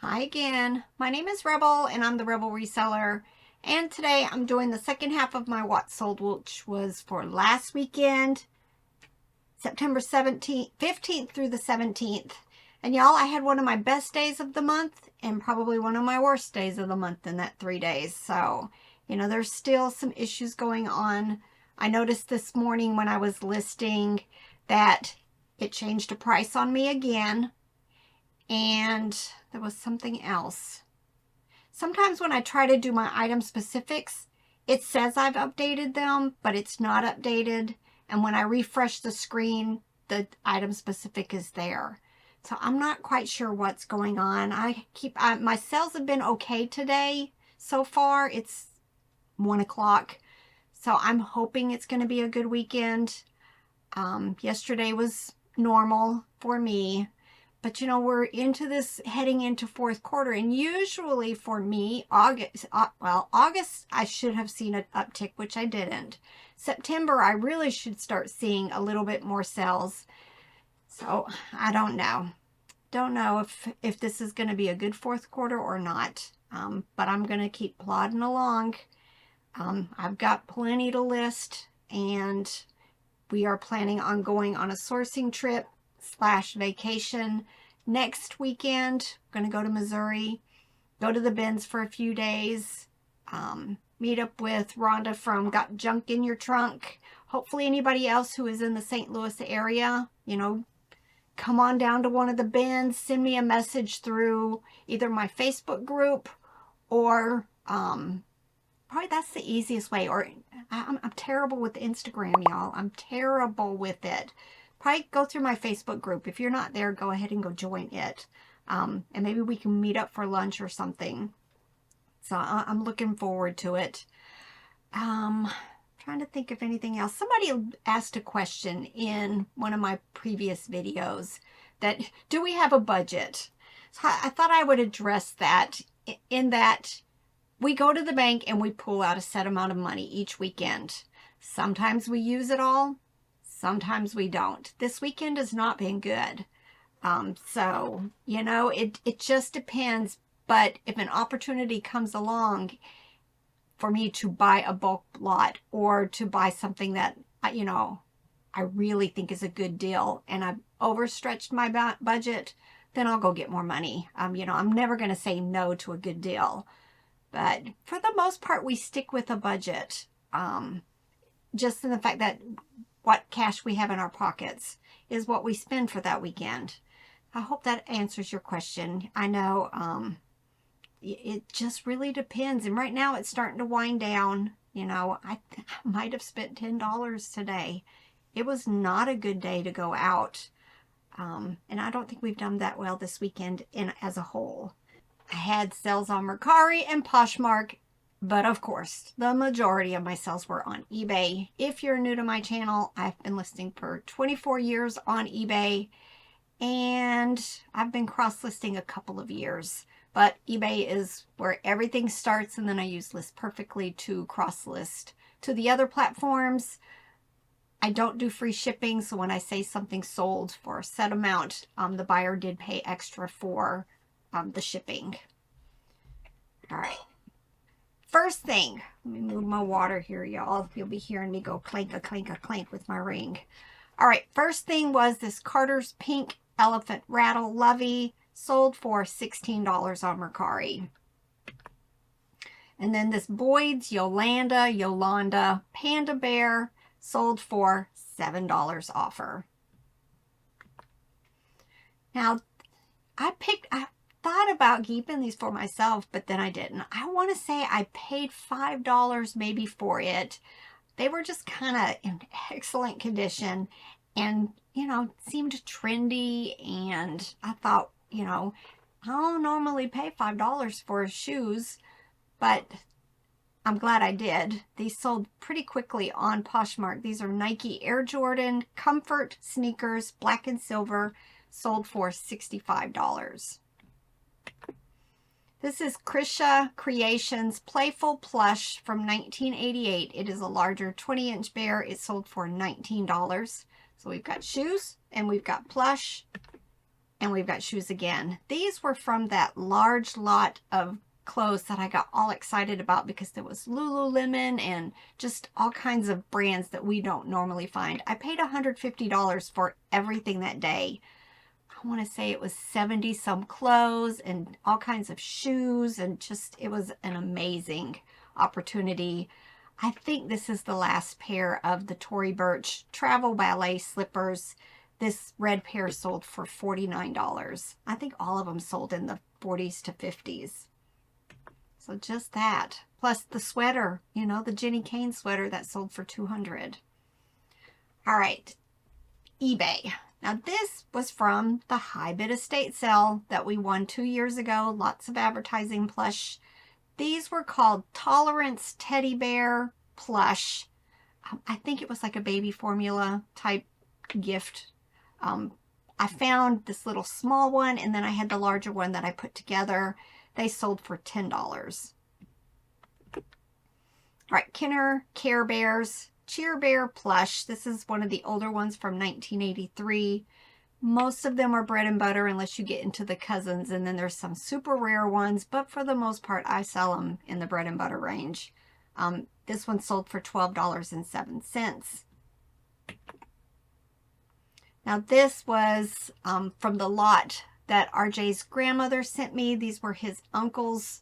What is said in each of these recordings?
Hi again. My name is Rebel and I'm the Rebel Reseller. And today I'm doing the second half of my What Sold, which was for last weekend, September 17th, 15th through the 17th. And y'all, I had one of my best days of the month and probably one of my worst days of the month in that 3 days. So, there's still some issues going on. I noticed this morning when I was listing that it changed a price on me again. And there was something else. Sometimes when I try to do my item specifics, it says I've updated them, but it's not updated. And when I refresh the screen, the item specific is there. So I'm not quite sure what's going on. My sales have been okay today so far. It's 1 o'clock. So I'm hoping it's going to be a good weekend. Yesterday was normal for me. But we're heading into fourth quarter, and usually for me, August, I should have seen an uptick, which I didn't. September, I really should start seeing a little bit more sales. So I don't know. Don't know if this is going to be a good fourth quarter or not. But I'm going to keep plodding along. I've got plenty to list, and we are planning on going on a sourcing trip / vacation next weekend. I'm going to go to Missouri, go to the bins for a few days, meet up with Rhonda from Got Junk in Your Trunk. Hopefully anybody else who is in the St. Louis area, come on down to one of the bins, send me a message through either my Facebook group or probably that's the easiest way. Or I'm terrible with Instagram, y'all. I'm terrible with it. Probably go through my Facebook group. If you're not there, go ahead and go join it. And maybe we can meet up for lunch or something. So I'm looking forward to it. Trying to think of anything else. Somebody asked a question in one of my previous videos that, do we have a budget? So I thought I would address that in that we go to the bank and we pull out a set amount of money each weekend. Sometimes we use it all. Sometimes we don't. This weekend has not been good. So, it just depends. But if an opportunity comes along for me to buy a bulk lot or to buy something that, I really think is a good deal and I've overstretched my budget, then I'll go get more money. I'm never going to say no to a good deal. But for the most part, we stick with a budget. Just in the fact that what cash we have in our pockets is what we spend for that weekend. I hope that answers your question. I know it just really depends. And right now it's starting to wind down. I might have spent $10 today. It was not a good day to go out. And I don't think we've done that well this weekend as a whole. I had sales on Mercari and Poshmark, but of course, the majority of my sales were on eBay. If you're new to my channel, I've been listing for 24 years on eBay, and I've been cross-listing a couple of years. But eBay is where everything starts, and then I use List Perfectly to cross-list to the other platforms. I don't do free shipping, so when I say something sold for a set amount, the buyer did pay extra for the shipping. All right. First thing, let me move my water here, y'all. You'll be hearing me go clank a clank a clank with my ring. All right, first thing was this Carter's Pink Elephant Rattle Lovey, sold for $16 on Mercari. And then this Boyd's Yolanda Panda Bear, sold for $7 offer. Now, I thought about keeping these for myself, but then I didn't. I want to say I paid $5 maybe for it. They were just kind of in excellent condition and, seemed trendy. And I thought, I don't normally pay $5 for shoes, but I'm glad I did. These sold pretty quickly on Poshmark. These are Nike Air Jordan Comfort sneakers, black and silver, sold for $65. This is Krisha Creations Playful Plush from 1988. It is a larger 20-inch bear. It sold for $19. So we've got shoes and we've got plush. And we've got shoes again. These were from that large lot of clothes that I got all excited about because there was Lululemon and just all kinds of brands that we don't normally find. I paid $150 for everything that day. I want to say it was 70 some clothes and all kinds of shoes, and just, it was an amazing opportunity. I think this is the last pair of the Tory Burch travel ballet slippers. This red pair sold for $49. I think all of them sold in the 40s to 50s. So just that. Plus the sweater, you know, the Jenny Kane sweater that sold for $200. All right, eBay. Now this was from the high bid estate sale that we won 2 years ago. Lots of advertising plush. These were called Tolerance Teddy Bear Plush. I think it was like a baby formula type gift. I found this little small one, and then I had the larger one that I put together. They sold for $10. All right, Kenner Care Bears Cheer Bear Plush. This is one of the older ones from 1983. Most of them are bread and butter unless you get into the cousins, and then there's some super rare ones, but for the most part I sell them in the bread and butter range. This one sold for $12.07. Now this was from the lot that RJ's grandmother sent me. These were his uncle's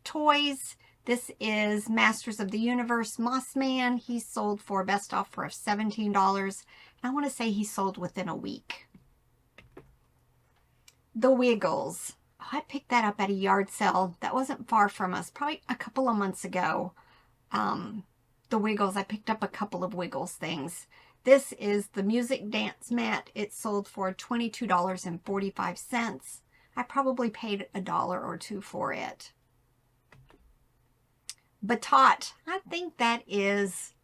toys. This is Masters of the Universe Mossman. He sold for best offer of $17. And I want to say he sold within a week. The Wiggles. Oh, I picked that up at a yard sale that wasn't far from us, probably a couple of months ago. The Wiggles, I picked up a couple of Wiggles things. This is the music dance mat. It sold for $22.45. I probably paid $1 or $2 for it. Batot, I think that is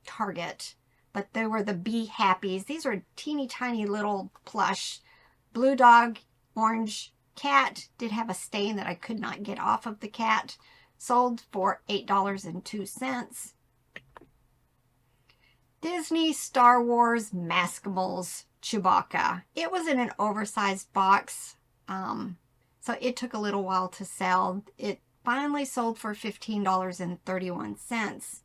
Target, but they were the Be Happies. These are teeny tiny little plush. Blue dog, orange cat. Did have a stain that I could not get off of the cat. Sold for $8.02. Disney Star Wars Maskimals Chewbacca. It was in an oversized box, so it took a little while to sell. It finally sold for $15.31.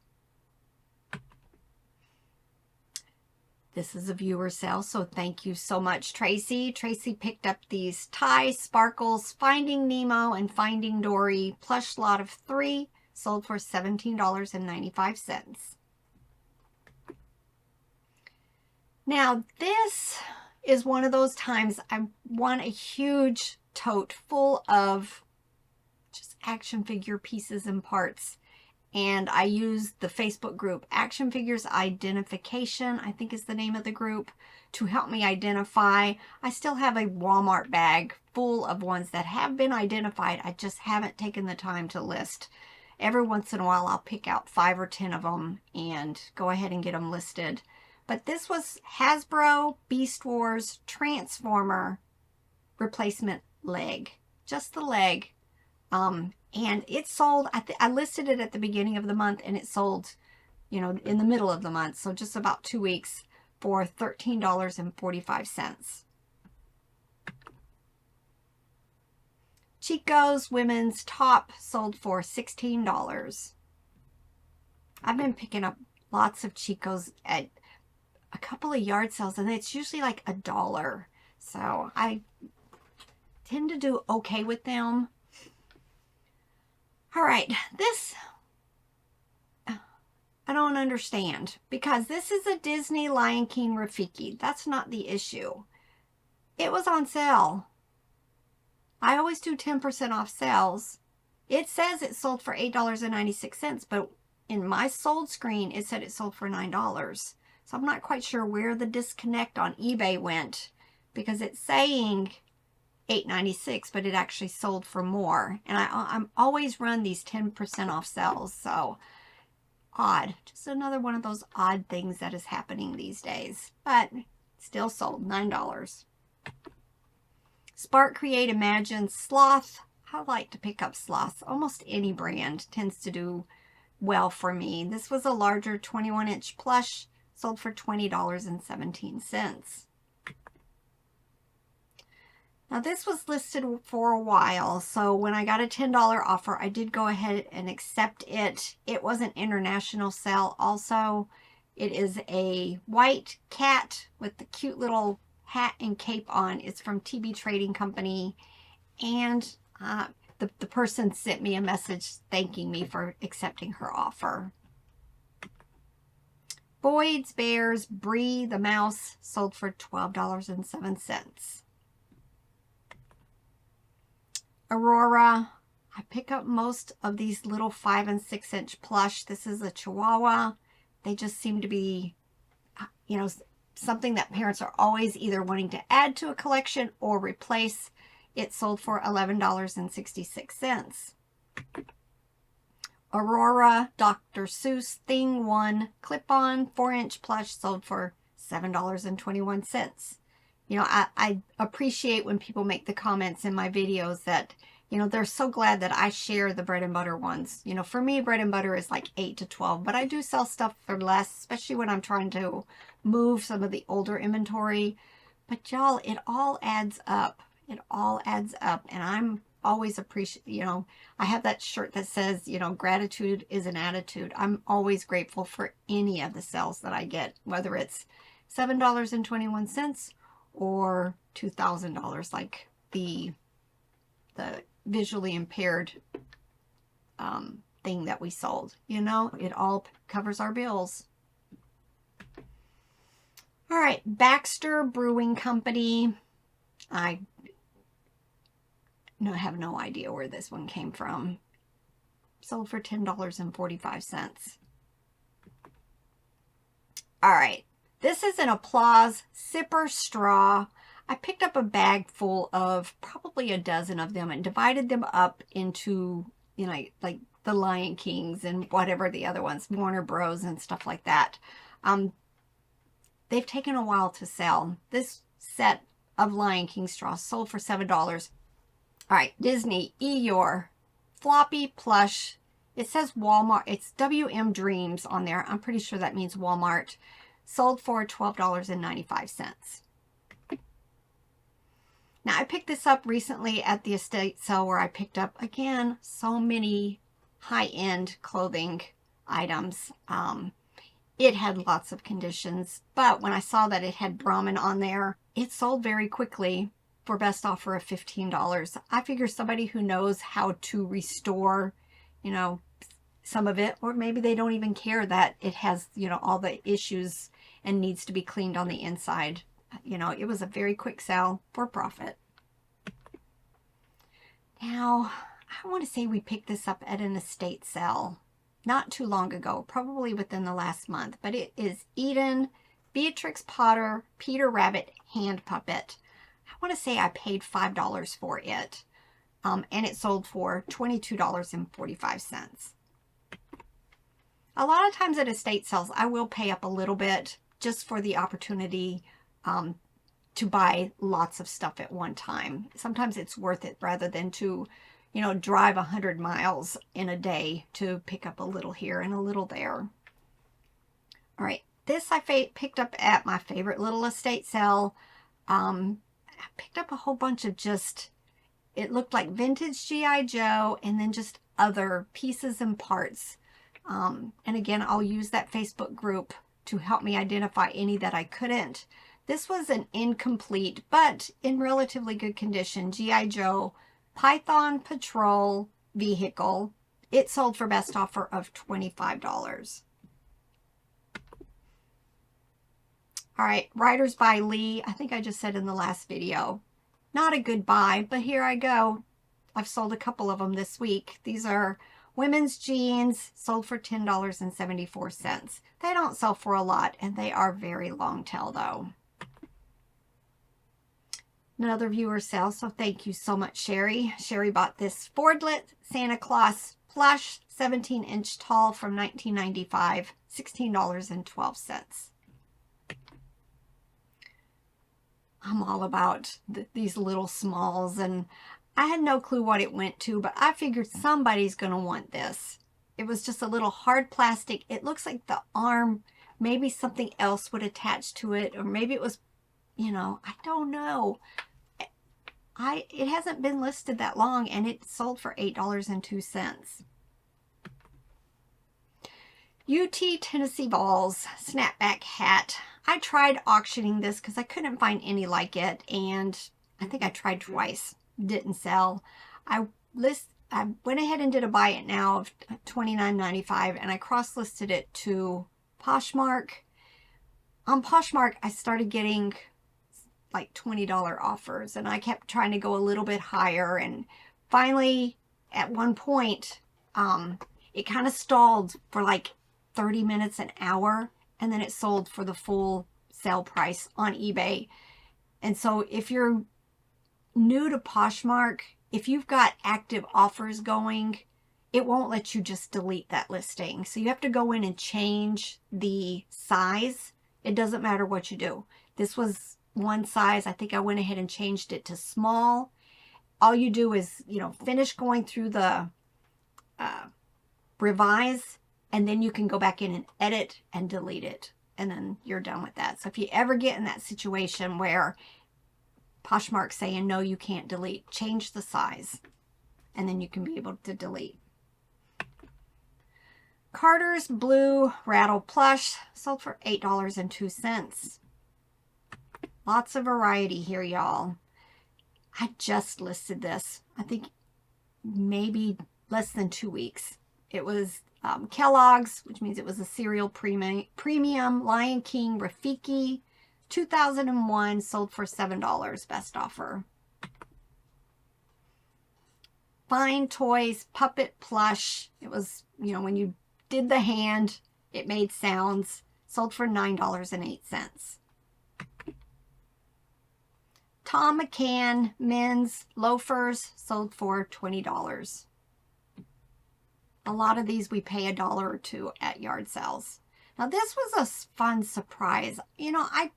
This is a viewer sale, so thank you so much, Tracy. Tracy picked up these Tie Sparkles Finding Nemo and Finding Dory plush lot of 3, sold for $17.95. Now, this is one of those times I won a huge tote full of just action figure pieces and parts. And I used the Facebook group Action Figures Identification, I think is the name of the group, to help me identify. I still have a Walmart bag full of ones that have been identified. I just haven't taken the time to list. Every once in a while I'll pick out 5 or 10 of them and go ahead and get them listed. But this was Hasbro Beast Wars Transformer replacement leg. Just the leg. And it sold, I listed it at the beginning of the month, and it sold, you know, in the middle of the month. So just about 2 weeks for $13.45. Chico's women's top sold for $16. I've been picking up lots of Chico's at a couple of yard sales, and it's usually like $1. So I tend to do okay with them. All right, this I don't understand, because this is a Disney Lion King Rafiki. That's not the issue. It was on sale. I always do 10% off sales. It says it sold for $8.96, but in my sold screen, it said it sold for $9. So I'm not quite sure where the disconnect on eBay went, because it's saying $8.96, but it actually sold for more. And I'm always run these 10% off sales, so odd. Just another one of those odd things that is happening these days, but still sold $9. Spark Create Imagine Sloth. I like to pick up sloths. Almost any brand tends to do well for me. This was a larger 21-inch plush, sold for $20.17. Now this was listed for a while, so when I got a $10 offer, I did go ahead and accept it. It was an international sale also. It is a white cat with the cute little hat and cape on. It's from TB Trading Company, and the person sent me a message thanking me for accepting her offer. Boyd's Bears Bree the mouse sold for $12.07. Aurora, I pick up most of these little 5 and 6 inch plush. This is a Chihuahua. They just seem to be, you know, something that parents are always either wanting to add to a collection or replace. It sold for $11.66. Aurora Dr. Seuss Thing 1 clip-on 4-inch plush sold for $7.21. You know, I appreciate when people make the comments in my videos that, you know, they're so glad that I share the bread and butter ones. You know, for me, bread and butter is like 8 to 12, but I do sell stuff for less, especially when I'm trying to move some of the older inventory. But y'all, it all adds up. It all adds up, and I'm always appreciate, you know, I have that shirt that says, you know, gratitude is an attitude. I'm always grateful for any of the sales that I get, whether it's $7.21 or $2,000, like the visually impaired thing that we sold. You know, it all covers our bills. All right, Baxter Brewing Company. I have no idea where this one came from. Sold for $10.45. All right. This is an Applause Sipper Straw. I picked up a bag full of probably a dozen of them and divided them up into, you know, like the Lion Kings and whatever the other ones, Warner Bros. And stuff like that. They've taken a while to sell. This set of Lion King straws sold for $7. All right, Disney Eeyore floppy plush. It says Walmart. It's WM Dreams on there. I'm pretty sure that means Walmart. Sold for $12.95. Now, I picked this up recently at the estate sale where I picked up, again, so many high-end clothing items. It had lots of conditions, but when I saw that it had Brahmin on there, it sold very quickly for best offer of $15. I figure somebody who knows how to restore, you know, some of it, or maybe they don't even care that it has, you know, all the issues and needs to be cleaned on the inside. You know, it was a very quick sale for profit. Now, I want to say we picked this up at an estate sale not too long ago, probably within the last month, but it is Eden Beatrix Potter Peter Rabbit hand puppet. I want to say I paid $5 for it, and it sold for $22.45. A lot of times at estate sales, I will pay up a little bit just for the opportunity to buy lots of stuff at one time. Sometimes it's worth it rather than to, you know, drive 100 miles in a day to pick up a little here and a little there. All right, this I picked up at my favorite little estate sale. I picked up a whole bunch of just, it looked like vintage G.I. Joe and then just other pieces and parts. And again, I'll use that Facebook group to help me identify any that I couldn't. This was an incomplete, but in relatively good condition, G.I. Joe Python Patrol vehicle. It sold for best offer of $25. All right, Riders by Lee. I think I just said in the last video, not a good buy, but here I go. I've sold a couple of them this week. These are women's jeans, sold for $10.74. They don't sell for a lot, and they are very long tail though. Another viewer sale, so thank you so much, Sherry. Sherry bought this Fordlet Santa Claus plush, 17-inch tall from 1995, $16.12. I'm all about these little smalls, and I had no clue what it went to, but I figured somebody's going to want this. It was just a little hard plastic. It looks like the arm, maybe something else would attach to it, or maybe it was, you know, I don't know. it hasn't been listed that long, and it sold for $8.02. UT Tennessee Vols snapback hat. I tried auctioning this because I couldn't find any like it, and I think I tried twice. Didn't sell. I went ahead and did a buy it now of $29.95, and I cross-listed it to Poshmark. On Poshmark, I started getting like $20 offers, and I kept trying to go a little bit higher, and finally, at one point, it kind of stalled for like 30 minutes, an hour, and then it sold for the full sale price on eBay. And so if you're new to Poshmark, if you've got active offers going, it won't let you just delete that listing. So you have to go in and change the size. It doesn't matter what you do. This was one size. I think I went ahead and changed it to small. All you do is, finish going through the revise, and then you can go back in and edit and delete it, and then you're done with that. So if you ever get in that situation where Poshmark's saying, no, you can't delete, change the size, and then you can be able to delete. Carter's Blue Rattle Plush sold for $8.02. Lots of variety here, y'all. I just listed this, I think maybe less than 2 weeks. It was Kellogg's, which means it was a cereal premium, Lion King Rafiki, 2001, sold for $7, best offer. Fine Toys Puppet Plush. It was, when you did the hand, it made sounds, sold for $9.08. Tom McCann men's loafers sold for $20. A lot of these we pay $1 or $2 at yard sales. Now this was a fun surprise. I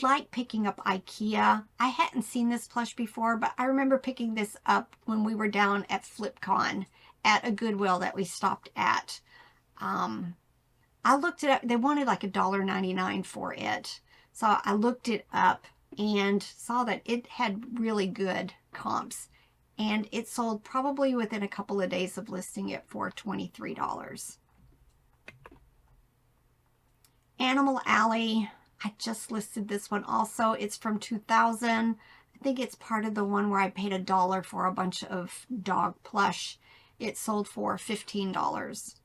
like picking up IKEA. I hadn't seen this plush before, but I remember picking this up when we were down at FlipCon at a Goodwill that we stopped at. I looked it up. They wanted like $1.99 for it. So I looked it up and saw that it had really good comps. And it sold probably within a couple of days of listing it for $23. Animal Alley. I just listed this one also. It's from 2000. I think it's part of the one where I paid $1 for a bunch of dog plush. It sold for $15.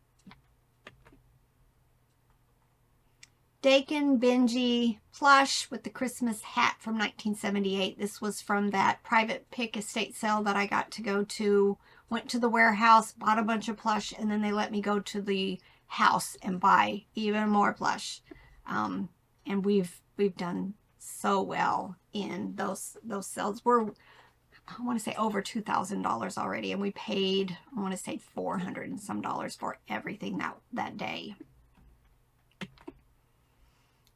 Dakin Benji plush with the Christmas hat from 1978. This was from that private pick estate sale that I got to go to. Went to the warehouse, bought a bunch of plush, and then they let me go to the house and buy even more plush. And we've done so well in those sales. We're, I want to say, over $2,000 already, and we paid, I want to say, $400 and some for everything that day.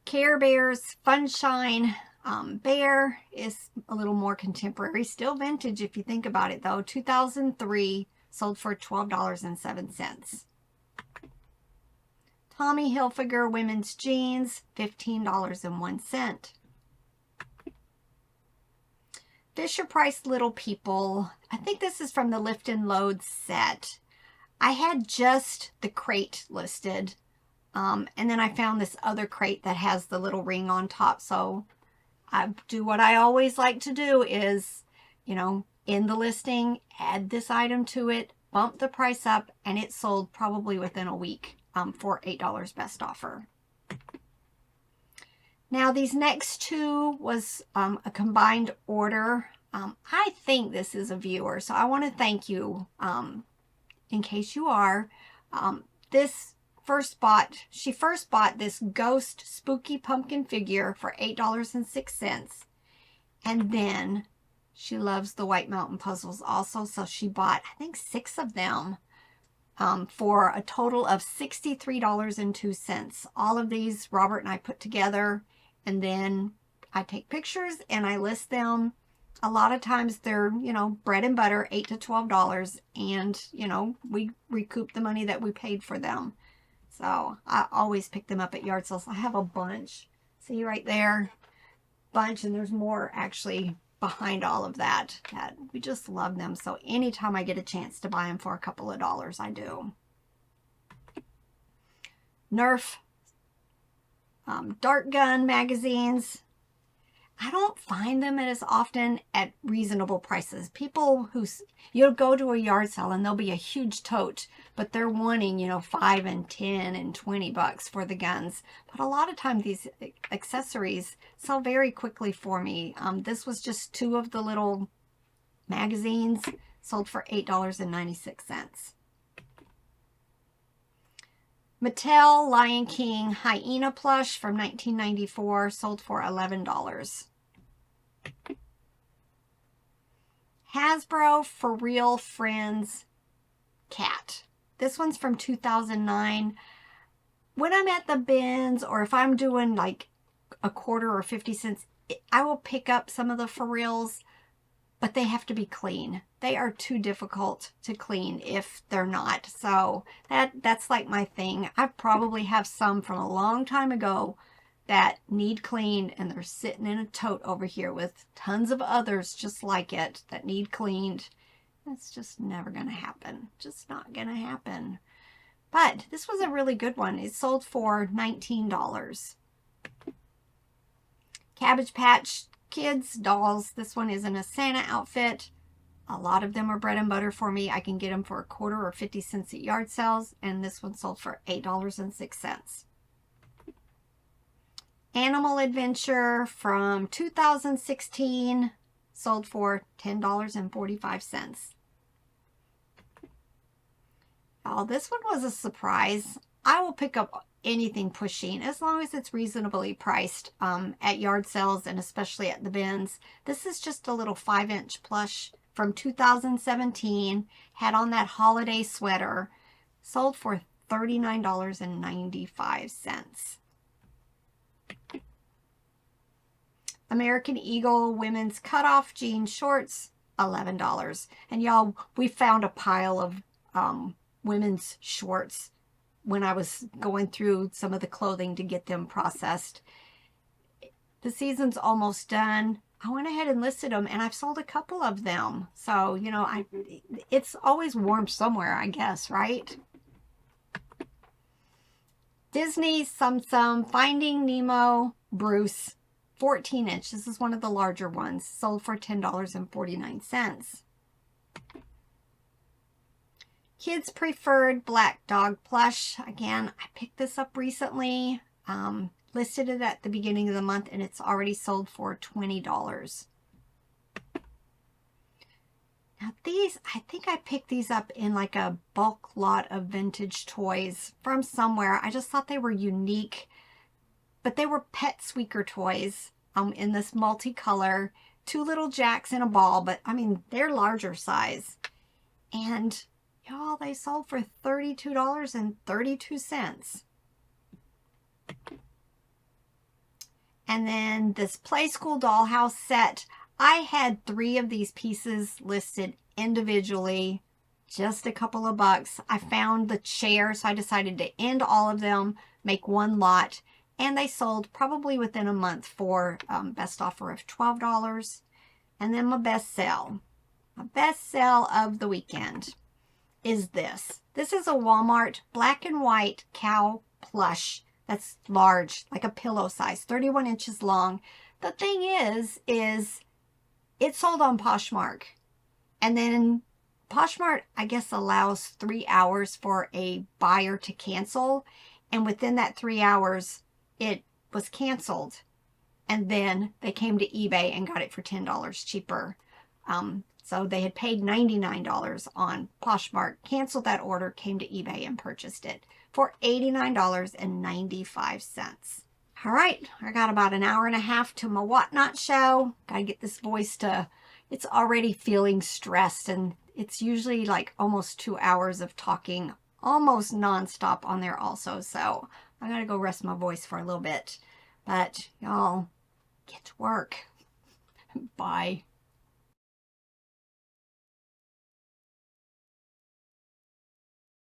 Care Bears Funshine Bear is a little more contemporary, still vintage if you think about it though. 2003, sold for $12.07. Tommy Hilfiger women's jeans, $15.01. Fisher-Price Little People. I think this is from the Lift and Load set. I had just the crate listed. And then I found this other crate that has the little ring on top. So I do what I always like to do is, in the listing, add this item to it, bump the price up, and it sold probably within a week for $8 best offer. Now these next two was a combined order. I think this is a viewer, so I want to thank you in case you are. She first bought this ghost spooky pumpkin figure for $8.06. And then she loves the White Mountain puzzles also. So she bought, I think, 6 of them for a total of $63.02. All of these Robert and I put together, and then I take pictures and I list them. A lot of times they're, bread and butter, $8 to $12, and, we recoup the money that we paid for them. So I always pick them up at yard sales. I have a bunch. See right there? Bunch, and there's more actually behind all of that. We just love them. So anytime I get a chance to buy them for a couple of dollars, I do. Nerf dart gun magazines. I don't find them as often at reasonable prices. People you'll go to a yard sale and there'll be a huge tote, but they're wanting, you know, $5 and $10 and $20 for the guns. But a lot of times these accessories sell very quickly for me. This was just 2 of the little magazines, sold for $8.96. Mattel Lion King Hyena plush from 1994, sold for $11. Hasbro For Real Friends cat. This one's from 2009. When I'm at the bins, or if I'm doing like a quarter or 50 cents, I will pick up some of the For Reals, but they have to be clean. They are too difficult to clean if they're not. So that's like my thing. I probably have some from a long time ago that need cleaned, and they're sitting in a tote over here with tons of others just like it that need cleaned. That's just never going to happen. Just not going to happen. But this was a really good one. It sold for $19. Cabbage Patch Kids dolls. This one is in a Santa outfit. A lot of them are bread and butter for me. I can get them for a quarter or 50 cents at yard sales, and this one sold for $8.06. Animal Adventure from 2016, sold for $10.45. Oh, this one was a surprise. I will pick up anything Pusheen as long as it's reasonably priced at yard sales and especially at the bins. This is just a little 5-inch plush from 2017. Had on that holiday sweater. Sold for $39.95. American Eagle women's cutoff jean shorts, $11. And y'all, we found a pile of women's shorts when I was going through some of the clothing to get them processed. The season's almost done. I went ahead and listed them, and I've sold a couple of them. So, you know, it's always warm somewhere, I guess, right? Disney Tsum Tsum Finding Nemo Bruce, 14-inch. This is one of the larger ones. Sold for $10.49. Kids Preferred Black Dog Plush. Again, I picked this up recently. Listed it at the beginning of the month, and it's already sold for $20. Now these, I think I picked these up in like a bulk lot of vintage toys from somewhere. I just thought they were unique. But they were pet squeaker toys in this multicolor. 2 little jacks in a ball, but I mean, they're larger size. And y'all, they sold for $32.32. And then this Play School Dollhouse set. I had 3 of these pieces listed individually, just a couple of bucks. I found the chair, so I decided to end all of them, make one lot. And they sold probably within a month for best offer of $12. And then my best sale of the weekend is this. This is a Walmart black and white cow plush that's large, like a pillow size, 31 inches long. The thing is it sold on Poshmark. And then Poshmark, I guess, allows 3 hours for a buyer to cancel. And within that 3 hours, it was canceled, and then they came to eBay and got it for $10 cheaper. So they had paid $99 on Poshmark, canceled that order, came to eBay and purchased it for $89.95. All right, I got about an hour and a half to my whatnot show. Gotta get this voice to, it's already feeling stressed, and it's usually like almost 2 hours of talking almost nonstop on there also. So I gotta go rest my voice for a little bit. But y'all, get to work. Bye.